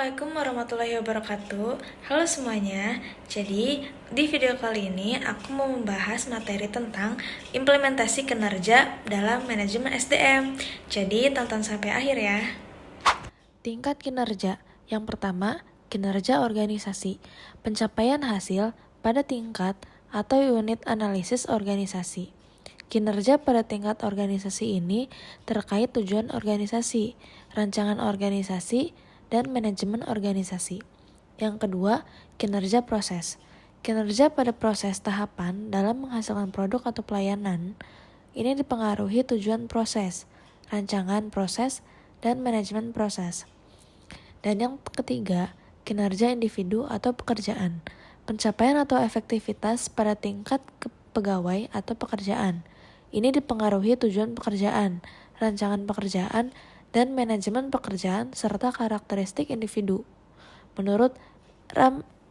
Assalamualaikum warahmatullahi wabarakatuh. Halo semuanya. Jadi, di video kali ini aku mau membahas materi tentang implementasi kinerja dalam manajemen SDM. Jadi, tonton sampai akhir ya. Tingkat kinerja. Yang pertama, kinerja organisasi. Pencapaian hasil pada tingkat atau unit analisis organisasi. Kinerja pada tingkat organisasi ini terkait tujuan organisasi, rancangan organisasi, dan manajemen organisasi. Yang kedua, kinerja proses. Kinerja pada proses tahapan dalam menghasilkan produk atau pelayanan ini dipengaruhi tujuan proses, rancangan proses, dan manajemen proses. Dan yang ketiga, kinerja individu atau pekerjaan. Pencapaian atau efektivitas pada tingkat pegawai atau pekerjaan. Ini dipengaruhi tujuan pekerjaan, rancangan pekerjaan, dan manajemen pekerjaan serta karakteristik individu. Menurut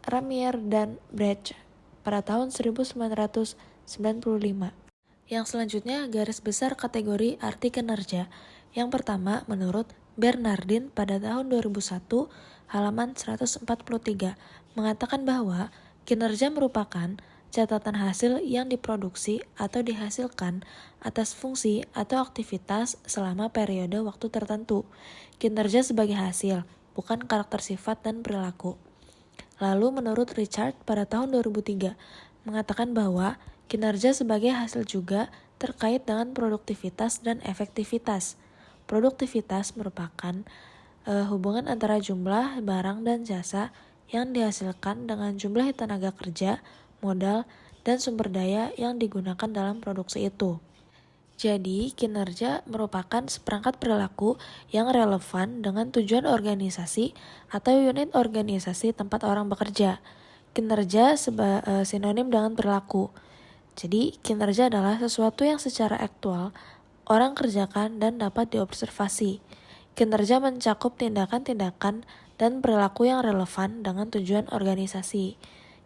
Ramier dan Brecht pada tahun 1995. Yang selanjutnya garis besar kategori arti kinerja. Yang pertama menurut Bernardin pada tahun 2001 halaman 143 mengatakan bahwa kinerja merupakan catatan hasil yang diproduksi atau dihasilkan atas fungsi atau aktivitas selama periode waktu tertentu. Kinerja sebagai hasil, bukan karakter sifat dan perilaku. Lalu menurut Richard pada tahun 2003 mengatakan bahwa kinerja sebagai hasil juga terkait dengan produktivitas dan efektivitas. Produktivitas merupakan hubungan antara jumlah barang dan jasa yang dihasilkan dengan jumlah tenaga kerja, modal, dan sumber daya yang digunakan dalam produksi itu. Jadi, kinerja merupakan seperangkat perilaku yang relevan dengan tujuan organisasi atau unit organisasi tempat orang bekerja. Kinerja sinonim dengan perilaku. Jadi, kinerja adalah sesuatu yang secara aktual orang kerjakan dan dapat diobservasi. Kinerja mencakup tindakan-tindakan dan perilaku yang relevan dengan tujuan organisasi.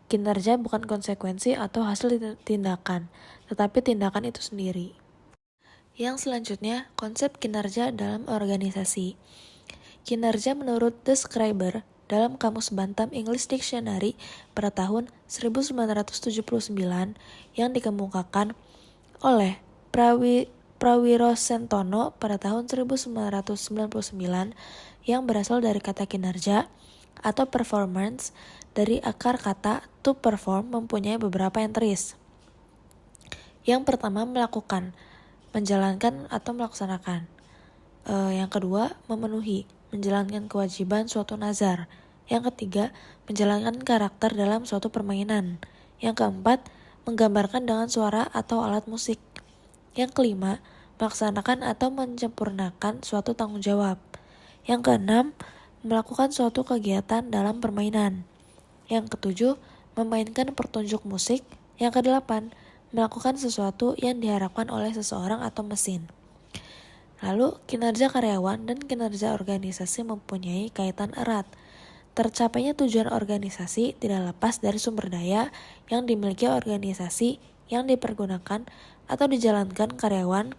Kinerja bukan konsekuensi atau hasil tindakan, tetapi tindakan itu sendiri. Yang selanjutnya, konsep kinerja dalam organisasi. Kinerja menurut Describer dalam Kamus Bantam English Dictionary pada tahun 1979 yang dikemukakan oleh Prawirosentono pada tahun 1999 yang berasal dari kata kinerja atau performance dari akar kata to perform mempunyai beberapa enteris. Yang pertama melakukan, menjalankan atau melaksanakan. Yang kedua memenuhi, menjalankan kewajiban suatu nazar. Yang ketiga menjalankan karakter dalam suatu permainan. Yang keempat menggambarkan dengan suara atau alat musik. Yang kelima melaksanakan atau menyempurnakan suatu tanggung jawab. Yang keenam melakukan suatu kegiatan dalam permainan. Yang ketujuh, memainkan pertunjuk musik. Yang kedelapan, melakukan sesuatu yang diharapkan oleh seseorang atau mesin. Lalu, kinerja karyawan dan kinerja organisasi mempunyai kaitan erat. Tercapainya tujuan organisasi tidak lepas dari sumber daya yang dimiliki organisasi yang dipergunakan atau dijalankan karyawan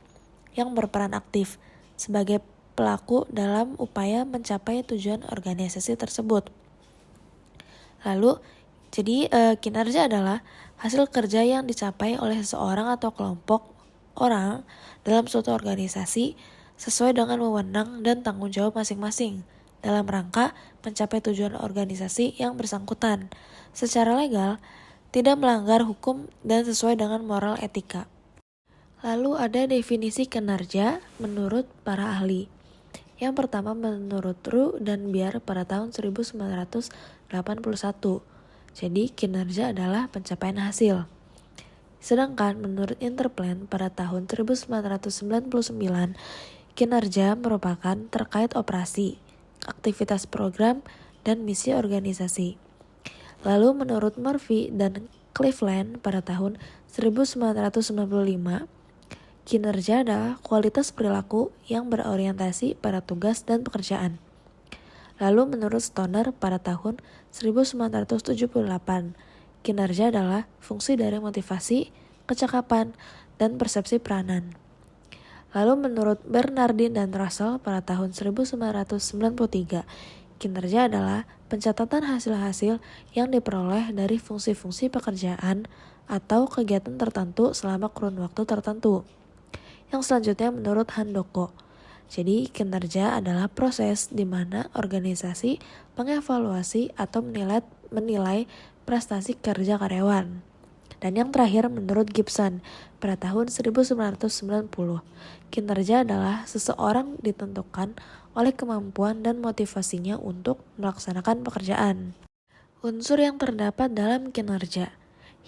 yang berperan aktif sebagai pelaku dalam upaya mencapai tujuan organisasi tersebut. Lalu, jadi kinerja adalah hasil kerja yang dicapai oleh seseorang atau kelompok orang dalam suatu organisasi sesuai dengan wewenang dan tanggung jawab masing-masing dalam rangka mencapai tujuan organisasi yang bersangkutan secara legal, tidak melanggar hukum dan sesuai dengan moral etika. Lalu ada definisi kinerja menurut para ahli. Yang pertama menurut Ru dan Biar pada tahun 1981. Jadi kinerja adalah pencapaian hasil. Sedangkan menurut Interplan pada tahun 1999, kinerja merupakan terkait operasi, aktivitas program, dan misi organisasi. Lalu menurut Murphy dan Cleveland pada tahun 1995, kinerja adalah kualitas perilaku yang berorientasi pada tugas dan pekerjaan. Lalu menurut Stoner pada tahun 1978, kinerja adalah fungsi dari motivasi, kecakapan, dan persepsi peranan. Lalu menurut Bernardin dan Russell pada tahun 1993, kinerja adalah pencatatan hasil-hasil yang diperoleh dari fungsi-fungsi pekerjaan atau kegiatan tertentu selama kurun waktu tertentu. Yang selanjutnya menurut Handoko. Jadi, kinerja adalah proses di mana organisasi mengevaluasi atau menilai prestasi kerja karyawan. Dan yang terakhir menurut Gibson pada tahun 1990, kinerja adalah seseorang ditentukan oleh kemampuan dan motivasinya untuk melaksanakan pekerjaan. Unsur yang terdapat dalam kinerja.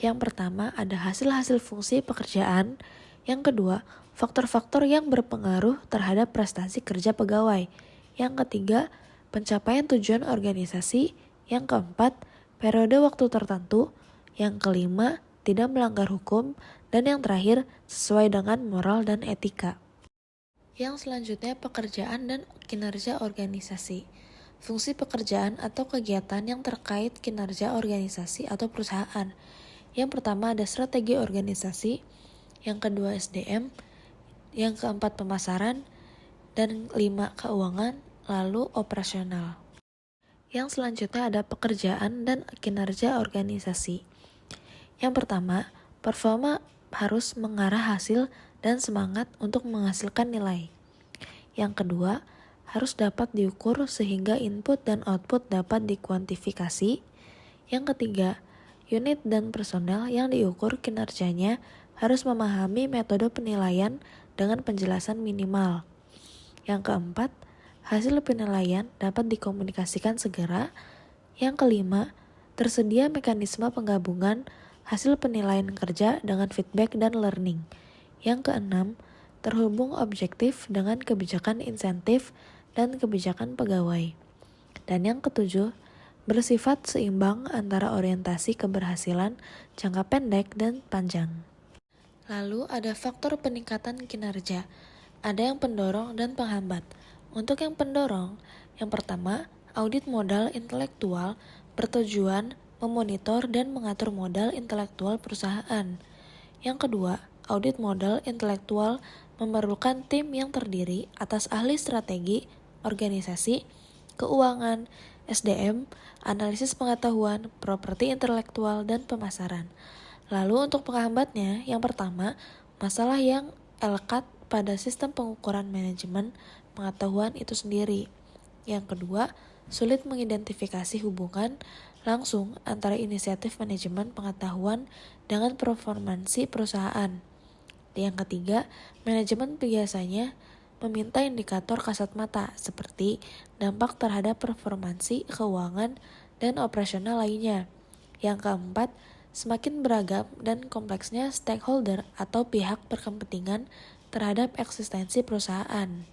Yang pertama ada hasil-hasil fungsi pekerjaan. Yang kedua, faktor-faktor yang berpengaruh terhadap prestasi kerja pegawai. Yang ketiga, pencapaian tujuan organisasi. Yang keempat, periode waktu tertentu. Yang kelima, tidak melanggar hukum. Dan yang terakhir, sesuai dengan moral dan etika. Yang selanjutnya pekerjaan dan kinerja organisasi. Fungsi pekerjaan atau kegiatan yang terkait kinerja organisasi atau perusahaan. Yang pertama ada strategi organisasi, yang kedua SDM, yang keempat pemasaran, dan 5 keuangan, lalu operasional. Yang selanjutnya ada pekerjaan dan kinerja organisasi. Yang pertama, performa harus mengarah hasil dan semangat untuk menghasilkan nilai. Yang kedua, harus dapat diukur sehingga input dan output dapat dikuantifikasi. Yang ketiga, unit dan personel yang diukur kinerjanya harus memahami metode penilaian dengan penjelasan minimal. Yang keempat, hasil penilaian dapat dikomunikasikan segera. Yang kelima, tersedia mekanisme penggabungan hasil penilaian kerja dengan feedback dan learning. Yang keenam, terhubung objektif dengan kebijakan insentif dan kebijakan pegawai. Dan yang ketujuh, bersifat seimbang antara orientasi keberhasilan jangka pendek dan panjang. Lalu ada faktor peningkatan kinerja. Ada yang pendorong dan penghambat. Untuk yang pendorong, yang pertama, audit modal intelektual bertujuan memonitor dan mengatur modal intelektual perusahaan. Yang kedua, audit modal intelektual memerlukan tim yang terdiri atas ahli strategi, organisasi, keuangan, SDM, analisis pengetahuan, properti intelektual, dan pemasaran. Lalu untuk penghambatnya, yang pertama, masalah yang elekat pada sistem pengukuran manajemen pengetahuan itu sendiri. Yang kedua, sulit mengidentifikasi hubungan langsung antara inisiatif manajemen pengetahuan dengan performansi perusahaan. Yang ketiga, manajemen biasanya meminta indikator kasat mata seperti dampak terhadap performansi keuangan dan operasional lainnya. Yang keempat, semakin beragam dan kompleksnya stakeholder atau pihak berkepentingan terhadap eksistensi perusahaan.